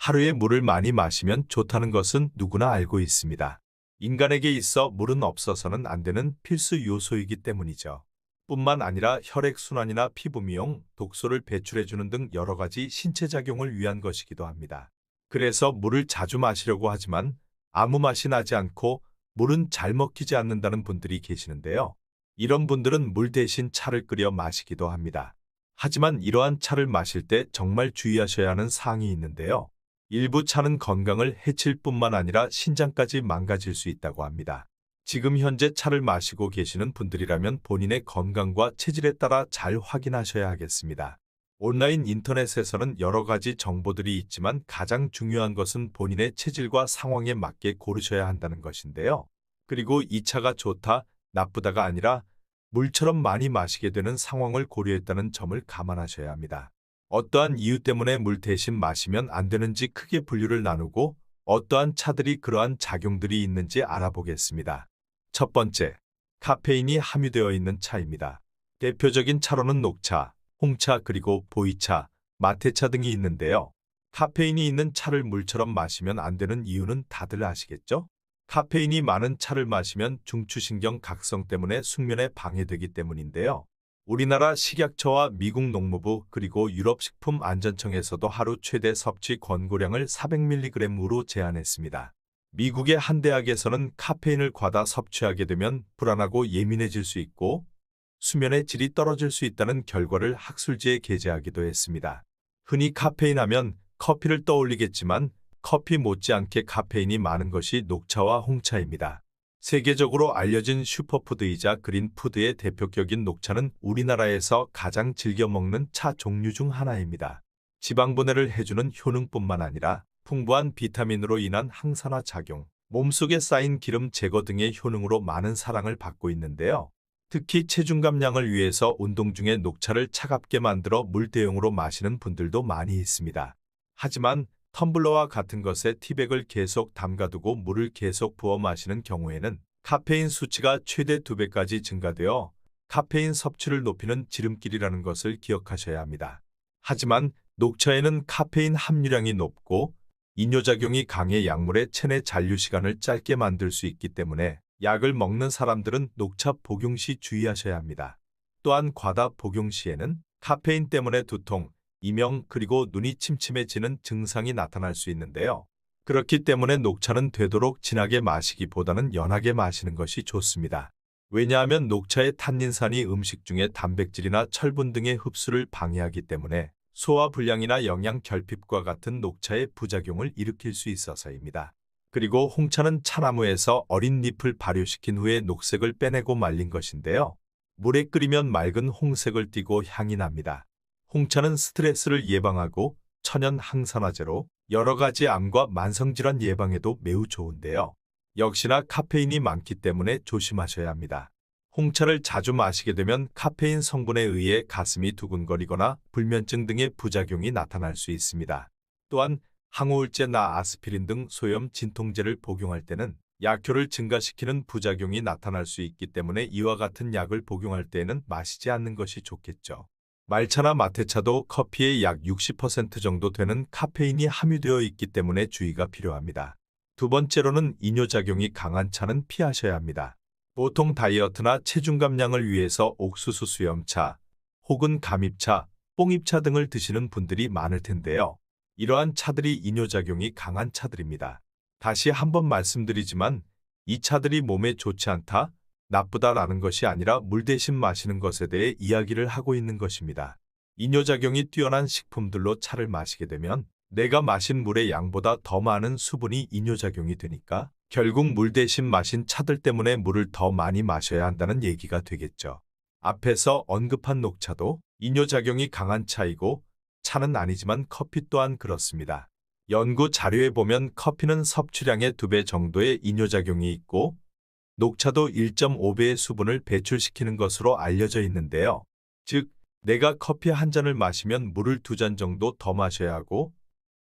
하루에 물을 많이 마시면 좋다는 것은 누구나 알고 있습니다. 인간에게 있어 물은 없어서는 안 되는 필수 요소이기 때문이죠. 뿐만 아니라 혈액순환이나 피부 미용, 독소를 배출해주는 등 여러 가지 신체 작용을 위한 것이기도 합니다. 그래서 물을 자주 마시려고 하지만 아무 맛이 나지 않고 물은 잘 먹히지 않는다는 분들이 계시는데요. 이런 분들은 물 대신 차를 끓여 마시기도 합니다. 하지만 이러한 차를 마실 때 정말 주의하셔야 하는 사항이 있는데요. 일부 차는 건강을 해칠 뿐만 아니라 신장까지 망가질 수 있다고 합니다. 지금 현재 차를 마시고 계시는 분들이라면 본인의 건강과 체질에 따라 잘 확인하셔야 하겠습니다. 온라인 인터넷에서는 여러 가지 정보들이 있지만 가장 중요한 것은 본인의 체질과 상황에 맞게 고르셔야 한다는 것인데요. 그리고 이 차가 좋다, 나쁘다가 아니라 물처럼 많이 마시게 되는 상황을 고려했다는 점을 감안하셔야 합니다. 어떠한 이유 때문에 물 대신 마시면 안 되는지 크게 분류를 나누고 어떠한 차들이 그러한 작용들이 있는지 알아보겠습니다. 첫 번째, 카페인이 함유되어 있는 차입니다. 대표적인 차로는 녹차, 홍차 그리고 보이차, 마테차 등이 있는데요. 카페인이 있는 차를 물처럼 마시면 안 되는 이유는 다들 아시겠죠? 카페인이 많은 차를 마시면 중추신경 각성 때문에 숙면에 방해되기 때문인데요. 우리나라 식약처와 미국 농무부 그리고 유럽식품안전청에서도 하루 최대 섭취 권고량을 400mg으로 제한했습니다. 미국의 한 대학에서는 카페인을 과다 섭취하게 되면 불안하고 예민해질 수 있고 수면의 질이 떨어질 수 있다는 결과를 학술지에 게재하기도 했습니다. 흔히 카페인 하면 커피를 떠올리겠지만 커피 못지않게 카페인이 많은 것이 녹차와 홍차입니다. 세계적으로 알려진 슈퍼푸드이자 그린푸드의 대표격인 녹차는 우리나라에서 가장 즐겨 먹는 차 종류 중 하나입니다. 지방 분해를 해주는 효능뿐만 아니라 풍부한 비타민으로 인한 항산화 작용, 몸속에 쌓인 기름 제거 등의 효능으로 많은 사랑을 받고 있는데요. 특히 체중 감량을 위해서 운동 중에 녹차를 차갑게 만들어 물 대용으로 마시는 분들도 많이 있습니다. 하지만 텀블러와 같은 것에 티백을 계속 담가두고 물을 계속 부어 마시는 경우에는 카페인 수치가 최대 2배까지 증가되어 카페인 섭취를 높이는 지름길이라는 것을 기억하셔야 합니다. 하지만 녹차에는 카페인 함유량이 높고 이뇨작용이 강해 약물의 체내 잔류 시간을 짧게 만들 수 있기 때문에 약을 먹는 사람들은 녹차 복용 시 주의하셔야 합니다. 또한 과다 복용 시에는 카페인 때문에 두통, 이명 그리고 눈이 침침해지는 증상이 나타날 수 있는데요. 그렇기 때문에 녹차는 되도록 진하게 마시기보다는 연하게 마시는 것이 좋습니다. 왜냐하면 녹차의 탄닌산이 음식 중에 단백질이나 철분 등의 흡수를 방해하기 때문에 소화 불량이나 영양 결핍과 같은 녹차의 부작용을 일으킬 수 있어서입니다. 그리고 홍차는 차나무에서 어린 잎을 발효시킨 후에 녹색을 빼내고 말린 것인데요. 물에 끓이면 맑은 홍색을 띠고 향이 납니다. 홍차는 스트레스를 예방하고 천연 항산화제로 여러 가지 암과 만성질환 예방에도 매우 좋은데요. 역시나 카페인이 많기 때문에 조심하셔야 합니다. 홍차를 자주 마시게 되면 카페인 성분에 의해 가슴이 두근거리거나 불면증 등의 부작용이 나타날 수 있습니다. 또한 항우울제나 아스피린 등 소염 진통제를 복용할 때는 약효를 증가시키는 부작용이 나타날 수 있기 때문에 이와 같은 약을 복용할 때에는 마시지 않는 것이 좋겠죠. 말차나 마테차도 커피의 약 60% 정도 되는 카페인이 함유되어 있기 때문에 주의가 필요합니다. 두 번째로는 이뇨작용이 강한 차는 피하셔야 합니다. 보통 다이어트나 체중 감량을 위해서 옥수수 수염차, 혹은 감잎차, 뽕잎차 등을 드시는 분들이 많을 텐데요. 이러한 차들이 이뇨작용이 강한 차들입니다. 다시 한번 말씀드리지만 이 차들이 몸에 좋지 않다, 나쁘다라는 것이 아니라 물 대신 마시는 것에 대해 이야기를 하고 있는 것입니다. 이뇨작용이 뛰어난 식품들로 차를 마시게 되면 내가 마신 물의 양보다 더 많은 수분이 이뇨작용이 되니까 결국 물 대신 마신 차들 때문에 물을 더 많이 마셔야 한다는 얘기가 되겠죠. 앞에서 언급한 녹차도 이뇨작용이 강한 차이고 차는 아니지만 커피 또한 그렇습니다. 연구 자료에 보면 커피는 섭취량의 2배 정도의 이뇨작용이 있고 녹차도 1.5배의 수분을 배출시키는 것으로 알려져 있는데요. 즉, 내가 커피 한 잔을 마시면 물을 2잔 정도 더 마셔야 하고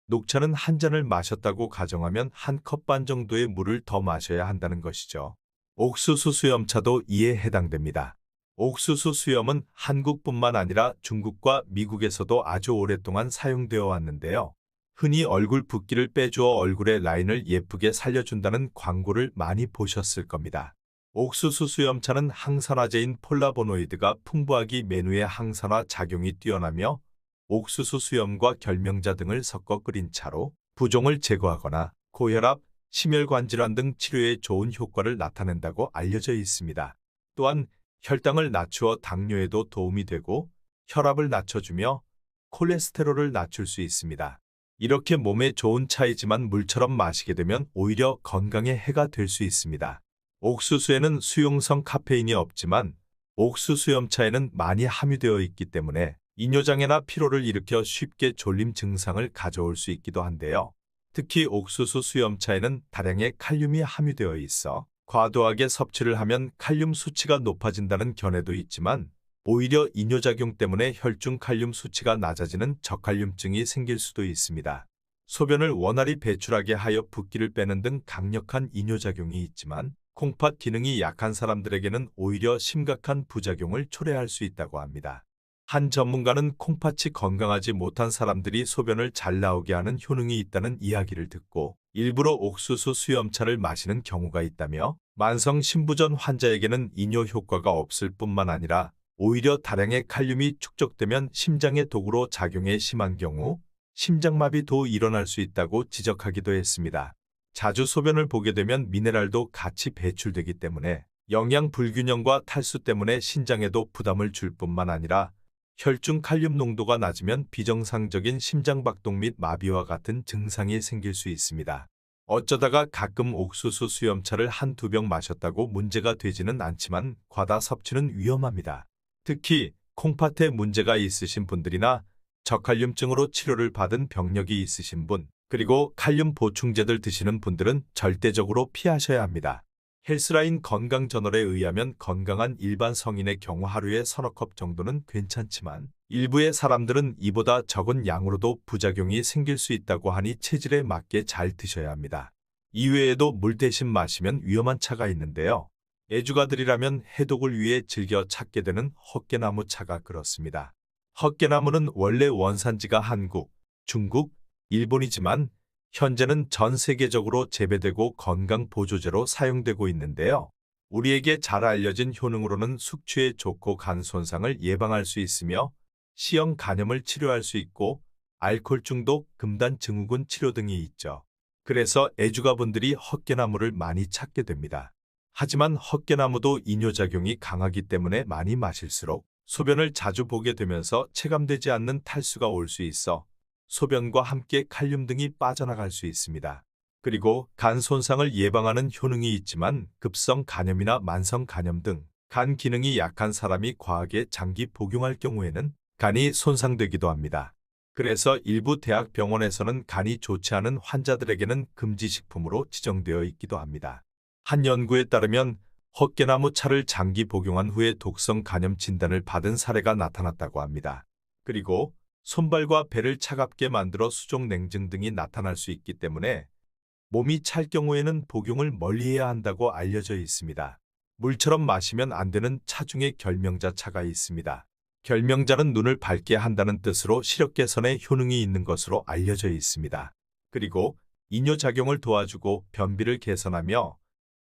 녹차는 한 잔을 마셨다고 가정하면 1컵 반 정도의 물을 더 마셔야 한다는 것이죠. 옥수수 수염차도 이에 해당됩니다. 옥수수 수염은 한국뿐만 아니라 중국과 미국에서도 아주 오랫동안 사용되어 왔는데요. 흔히 얼굴 붓기를 빼주어 얼굴의 라인을 예쁘게 살려준다는 광고를 많이 보셨을 겁니다. 옥수수 수염차는 항산화제인 폴라보노이드가 풍부하기 메뉴의 항산화 작용이 뛰어나며 옥수수 수염과 결명자 등을 섞어 끓인 차로 부종을 제거하거나 고혈압, 심혈관 질환 등 치료에 좋은 효과를 나타낸다고 알려져 있습니다. 또한 혈당을 낮추어 당뇨에도 도움이 되고 혈압을 낮춰주며 콜레스테롤을 낮출 수 있습니다. 이렇게 몸에 좋은 차이지만 물처럼 마시게 되면 오히려 건강에 해가 될 수 있습니다. 옥수수에는 수용성 카페인이 없지만 옥수수염차에는 많이 함유되어 있기 때문에 이뇨장애나 피로를 일으켜 쉽게 졸림 증상을 가져올 수 있기도 한데요. 특히 옥수수 수염차에는 다량의 칼륨이 함유되어 있어 과도하게 섭취를 하면 칼륨 수치가 높아진다는 견해도 있지만 오히려 이뇨작용 때문에 혈중 칼륨 수치가 낮아지는 저칼륨증이 생길 수도 있습니다. 소변을 원활히 배출하게 하여 붓기를 빼는 등 강력한 이뇨작용이 있지만 콩팥 기능이 약한 사람들에게는 오히려 심각한 부작용을 초래할 수 있다고 합니다. 한 전문가는 콩팥이 건강하지 못한 사람들이 소변을 잘 나오게 하는 효능이 있다는 이야기를 듣고 일부러 옥수수 수염차를 마시는 경우가 있다며 만성 신부전 환자에게는 이뇨 효과가 없을 뿐만 아니라 오히려 다량의 칼륨이 축적되면 심장의 독으로 작용에 심한 경우 심장마비도 일어날 수 있다고 지적하기도 했습니다. 자주 소변을 보게 되면 미네랄도 같이 배출되기 때문에 영양 불균형과 탈수 때문에 신장에도 부담을 줄 뿐만 아니라 혈중 칼륨 농도가 낮으면 비정상적인 심장박동 및 마비와 같은 증상이 생길 수 있습니다. 어쩌다가 가끔 옥수수 수염차를 한두 병 마셨다고 문제가 되지는 않지만 과다 섭취는 위험합니다. 특히 콩팥에 문제가 있으신 분들이나 저칼륨증으로 치료를 받은 병력이 있으신 분, 그리고 칼륨 보충제들 드시는 분들은 절대적으로 피하셔야 합니다. 헬스라인 건강저널에 의하면 건강한 일반 성인의 경우 하루에 서너 컵 정도는 괜찮지만 일부의 사람들은 이보다 적은 양으로도 부작용이 생길 수 있다고 하니 체질에 맞게 잘 드셔야 합니다. 이외에도 물 대신 마시면 위험한 차가 있는데요. 애주가들이라면 해독을 위해 즐겨 찾게 되는 헛개나무 차가 그렇습니다. 헛개나무는 원래 원산지가 한국, 중국, 일본이지만 현재는 전 세계적으로 재배되고 건강보조제로 사용되고 있는데요. 우리에게 잘 알려진 효능으로는 숙취에 좋고 간 손상을 예방할 수 있으며 C형 간염을 치료할 수 있고 알코올 중독, 금단 증후군 치료 등이 있죠. 그래서 애주가분들이 헛개나무를 많이 찾게 됩니다. 하지만 헛개나무도 이뇨작용이 강하기 때문에 많이 마실수록 소변을 자주 보게 되면서 체감되지 않는 탈수가 올 수 있어 소변과 함께 칼륨 등이 빠져나갈 수 있습니다. 그리고 간 손상을 예방하는 효능이 있지만 급성 간염이나 만성 간염 등 간 기능이 약한 사람이 과하게 장기 복용할 경우에는 간이 손상되기도 합니다. 그래서 일부 대학병원에서는 간이 좋지 않은 환자들에게는 금지식품으로 지정되어 있기도 합니다. 한 연구에 따르면 헛개나무 차를 장기 복용한 후에 독성 간염 진단을 받은 사례가 나타났다고 합니다. 그리고 손발과 배를 차갑게 만들어 수족 냉증 등이 나타날 수 있기 때문에 몸이 찰 경우에는 복용을 멀리해야 한다고 알려져 있습니다. 물처럼 마시면 안 되는 차 중에 결명자 차가 있습니다. 결명자는 눈을 밝게 한다는 뜻으로 시력 개선에 효능이 있는 것으로 알려져 있습니다. 그리고 이뇨작용을 도와주고 변비를 개선하며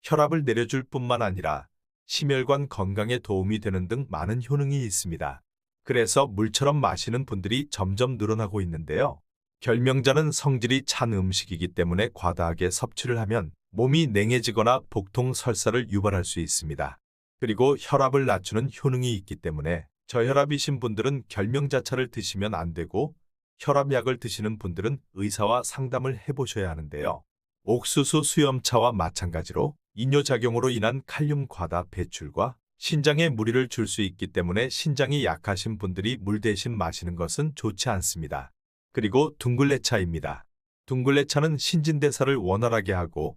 혈압을 내려줄 뿐만 아니라 심혈관 건강에 도움이 되는 등 많은 효능이 있습니다. 그래서 물처럼 마시는 분들이 점점 늘어나고 있는데요. 결명자는 성질이 찬 음식이기 때문에 과다하게 섭취를 하면 몸이 냉해지거나 복통 설사를 유발할 수 있습니다. 그리고 혈압을 낮추는 효능이 있기 때문에 저혈압이신 분들은 결명자차를 드시면 안 되고 혈압약을 드시는 분들은 의사와 상담을 해보셔야 하는데요. 옥수수 수염차와 마찬가지로 이뇨작용으로 인한 칼륨 과다 배출과 신장에 무리를 줄 수 있기 때문에 신장이 약하신 분들이 물 대신 마시는 것은 좋지 않습니다. 그리고 둥글레차입니다. 둥글레차는 신진대사를 원활하게 하고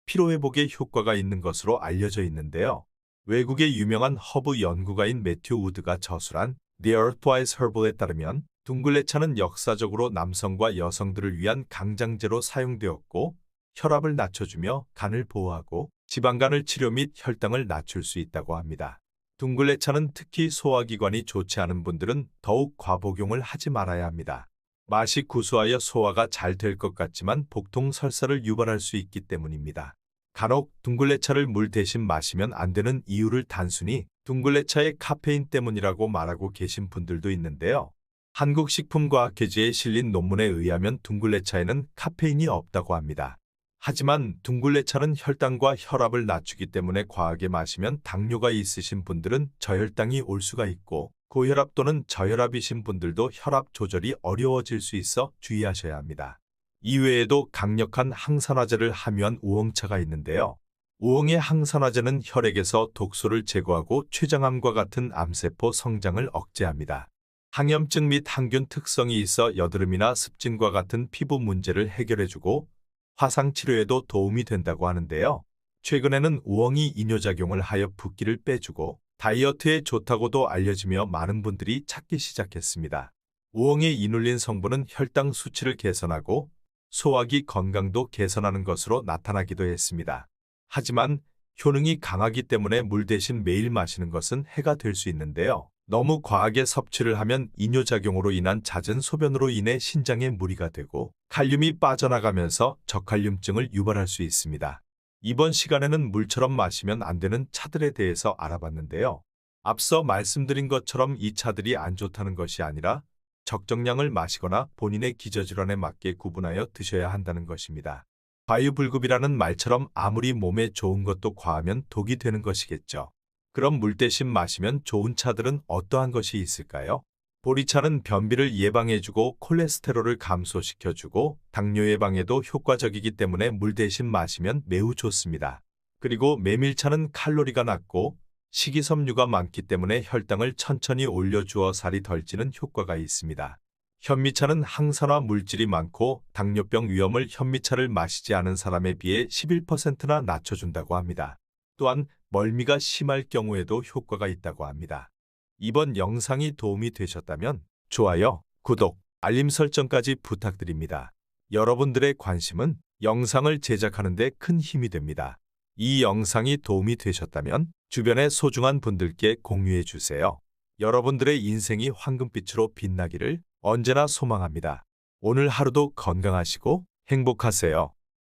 피로회복에 효과가 있는 것으로 알려져 있는데요. 외국의 유명한 허브 연구가인 매튜 우드가 저술한 The Earthwise Herbal에 따르면 둥글레차는 역사적으로 남성과 여성들을 위한 강장제로 사용되었고 혈압을 낮춰주며 간을 보호하고 지방간을 치료 및 혈당을 낮출 수 있다고 합니다. 둥글레차는 특히 소화기관이 좋지 않은 분들은 더욱 과복용을 하지 말아야 합니다. 맛이 구수하여 소화가 잘 될 것 같지만 복통 설사를 유발할 수 있기 때문입니다. 간혹 둥글레차를 물 대신 마시면 안 되는 이유를 단순히 둥글레차의 카페인 때문이라고 말하고 계신 분들도 있는데요. 한국식품과학회지에 실린 논문에 의하면 둥글레차에는 카페인이 없다고 합니다. 하지만 둥글레차는 혈당과 혈압을 낮추기 때문에 과하게 마시면 당뇨가 있으신 분들은 저혈당이 올 수가 있고 고혈압 또는 저혈압이신 분들도 혈압 조절이 어려워질 수 있어 주의하셔야 합니다. 이외에도 강력한 항산화제를 함유한 우엉차가 있는데요. 우엉의 항산화제는 혈액에서 독소를 제거하고 췌장암과 같은 암세포 성장을 억제합니다. 항염증 및 항균 특성이 있어 여드름이나 습진과 같은 피부 문제를 해결해주고 화상 치료에도 도움이 된다고 하는데요. 최근에는 우엉이 이뇨작용을 하여 붓기를 빼주고 다이어트에 좋다고도 알려지며 많은 분들이 찾기 시작했습니다. 우엉의 이눌린 성분은 혈당 수치를 개선하고 소화기 건강도 개선하는 것으로 나타나기도 했습니다. 하지만 효능이 강하기 때문에 물 대신 매일 마시는 것은 해가 될 수 있는데요. 너무 과하게 섭취를 하면 이뇨작용으로 인한 잦은 소변으로 인해 신장에 무리가 되고 칼륨이 빠져나가면서 저칼륨증을 유발할 수 있습니다. 이번 시간에는 물처럼 마시면 안 되는 차들에 대해서 알아봤는데요. 앞서 말씀드린 것처럼 이 차들이 안 좋다는 것이 아니라 적정량을 마시거나 본인의 기저질환에 맞게 구분하여 드셔야 한다는 것입니다. 과유불급이라는 말처럼 아무리 몸에 좋은 것도 과하면 독이 되는 것이겠죠. 그럼 물 대신 마시면 좋은 차들은 어떠한 것이 있을까요? 보리차는 변비를 예방해주고 콜레스테롤을 감소시켜주고 당뇨 예방에도 효과적이기 때문에 물 대신 마시면 매우 좋습니다. 그리고 메밀차는 칼로리가 낮고 식이섬유가 많기 때문에 혈당을 천천히 올려주어 살이 덜 찌는 효과가 있습니다. 현미차는 항산화 물질이 많고 당뇨병 위험을 현미차를 마시지 않은 사람에 비해 11%나 낮춰준다고 합니다. 또한 멀미가 심할 경우에도 효과가 있다고 합니다. 이번 영상이 도움이 되셨다면 좋아요, 구독, 알림 설정까지 부탁드립니다. 여러분들의 관심은 영상을 제작하는 데 큰 힘이 됩니다. 이 영상이 도움이 되셨다면 주변의 소중한 분들께 공유해 주세요. 여러분들의 인생이 황금빛으로 빛나기를 언제나 소망합니다. 오늘 하루도 건강하시고 행복하세요.